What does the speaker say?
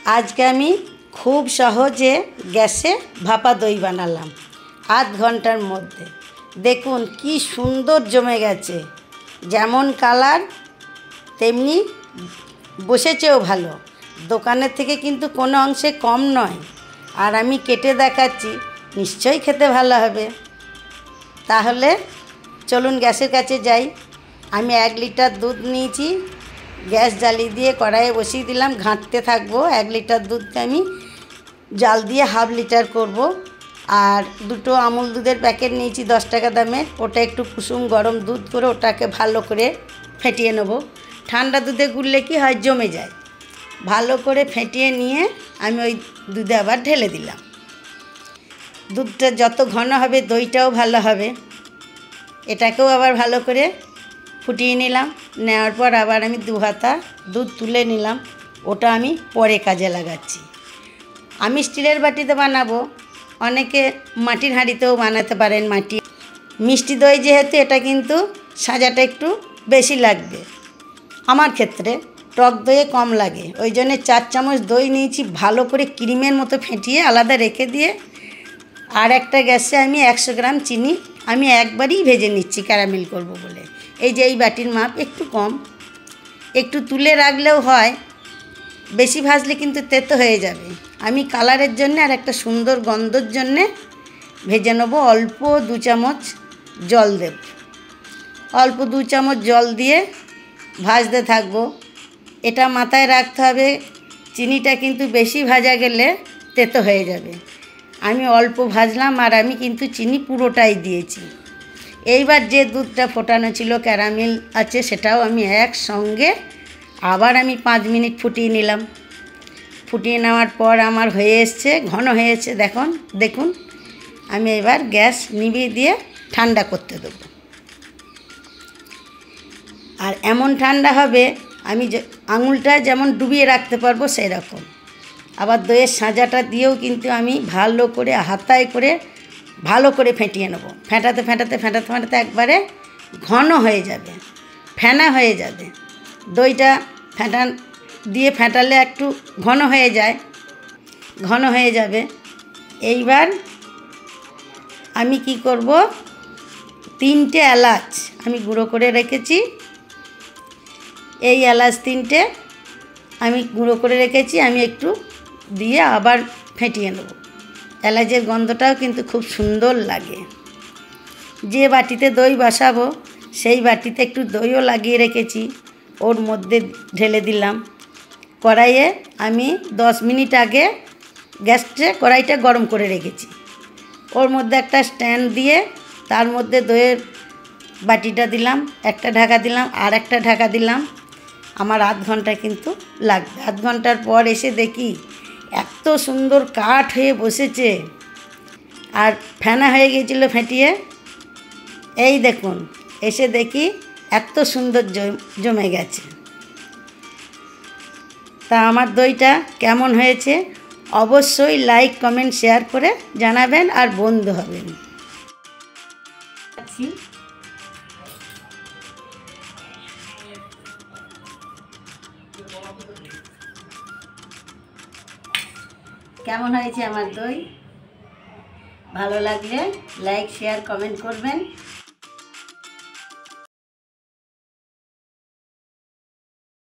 আজকে আমি খুব সহজে গ্যাসে ভাপা দই বানালাম আধ ঘন্টার মধ্যে। দেখুন কি সুন্দর জমে গেছে, যেমন কালার তেমনি বসেছেও ভালো। দোকানের থেকে কিন্তু কোনো অংশে কম নয়। আর আমি কেটে দেখাচ্ছি, নিশ্চয়ই খেতে ভালো হবে। তাহলে চলুন গ্যাসের কাছে যাই। আমি 1 লিটার দুধ নিয়েছি, গ্যাস জ্বালিয়ে দিয়ে কড়াইয়ে বসিয়ে দিলাম। ঘাঁটতে থাকবো। 1 লিটার দুধকে আমি জাল দিয়ে হাফ লিটার করব। আর 2টো আমুল দুধের প্যাকেট নিয়েছি 10 টাকা দামের। ওটা একটু কুসুম গরম দুধ করে ওটাকে ভালো করে ফেটিয়ে নেব। ঠান্ডা দুধে গুললে কি হয়, জমে যায়। ভালো করে ফেটিয়ে নিয়ে আমি ওই দুধে আবার ঢেলে দিলাম। দুধটা যত ঘন হবে দইটাও ভালো হবে। এটাকেও আবার ভালো করে ফুটিয়ে নিলাম। নেওয়ার পর আবার আমি 2 হাতা দুধ তুলে নিলাম। ওটা আমি পরে কাজে লাগাচ্ছি। আমি স্টিলের বাটিতে বানাবো, অনেকে মাটির হাঁড়িতেও বানাতে পারেন। মিষ্টি দই যেহেতু, এটা কিন্তু সাজাটা একটু বেশি লাগবে। আমার ক্ষেত্রে টক দইয়ে কম লাগে, ওই জন্যে 4 চামচ দই নিয়েছি। ভালো করে ক্রিমের মতো ফেটিয়ে আলাদা রেখে দিয়ে আর একটা গ্যাসে আমি 100 গ্রাম চিনি আমি একবারই ভেজে নিচ্ছি ক্যারামেল করব বলে। এই যে এই বাটির মাপ একটু কম, একটু তুলে রাখলেও হয়, বেশি ভাজলে কিন্তু তেতো হয়ে যাবে। আমি কালারের জন্য আর একটা সুন্দর গন্ধর জন্যে ভেজে নেব। অল্প 2 চামচ জল দেব। অল্প 2 চামচ জল দিয়ে ভাজতে থাকবো। এটা মাথায় রাখতে হবে, চিনিটা কিন্তু বেশি ভাজা গেলে তেতো হয়ে যাবে। আমি অল্প ভাজলাম আর আমি কিন্তু চিনি পুরোটাই দিয়েছি। এইবার যে দুধটা ফোটানো ছিল ক্যারামেল আছে, সেটাও আমি একসঙ্গে আবার আমি 5 মিনিট ফুটিয়ে নিলাম। ফুটিয়ে নেওয়ার পর আমার হয়ে এসছে, ঘন হয়েছে। দেখুন আমি এবার গ্যাস নিভিয়ে দিয়ে ঠান্ডা করতে দেবো। আর এমন ঠান্ডা হবে আমি আঙুলটা যেমন ডুবিয়ে রাখতে পারবো সেই রকম। আবার দইয়ের সাজাটা দিয়েও কিন্তু আমি ভালো করে হাতায় করে ভালো করে ফেটিয়ে নেব। ফেটাতে একবারে ঘন হয়ে যাবে, ফেনা হয়ে যাবে। দইটা ফেটালে একটু ঘন হয়ে যাবে। এইবার আমি কি করব, 3টে এলাচ আমি গুঁড়ো করে রেখেছি। এই এলাচ 3টে আমি গুঁড়ো করে রেখেছি, আমি একটু দিয়ে আবার ফেটিয়ে নেব। এলাচের গন্ধটাও কিন্তু খুব সুন্দর লাগে। যে বাটিতে দই বসাবো সেই বাটিতে একটু দইও লাগিয়ে রেখেছি, ওর মধ্যে ঢেলে দিলাম। কড়াইয়ে আমি 10 মিনিট আগে গ্যাসে কড়াইটা গরম করে রেখেছি। ওর মধ্যে একটা স্ট্যান্ড দিয়ে তার মধ্যে দইয়ের বাটিটা দিলাম, একটা ঢাকা দিলাম, আর একটা ঢাকা দিলাম। আমার আধ ঘন্টা কিন্তু লাগবে। আধ ঘন্টার পর এসে দেখি এত সুন্দর কাঠ হয়ে বসেছে আর ফেনা হয়ে গিয়েছিল ফেটিয়ে। এই দেখুন, এসে দেখি এত সুন্দর জমে গেছে। তা আমার দইটা কেমন হয়েছে অবশ্যই লাইক কমেন্ট শেয়ার করে জানাবেন আর বন্ধু হবেন। কেমন হয়েছে আমার দই? ভালো লাগলে লাইক শেয়ার কমেন্ট করবেন।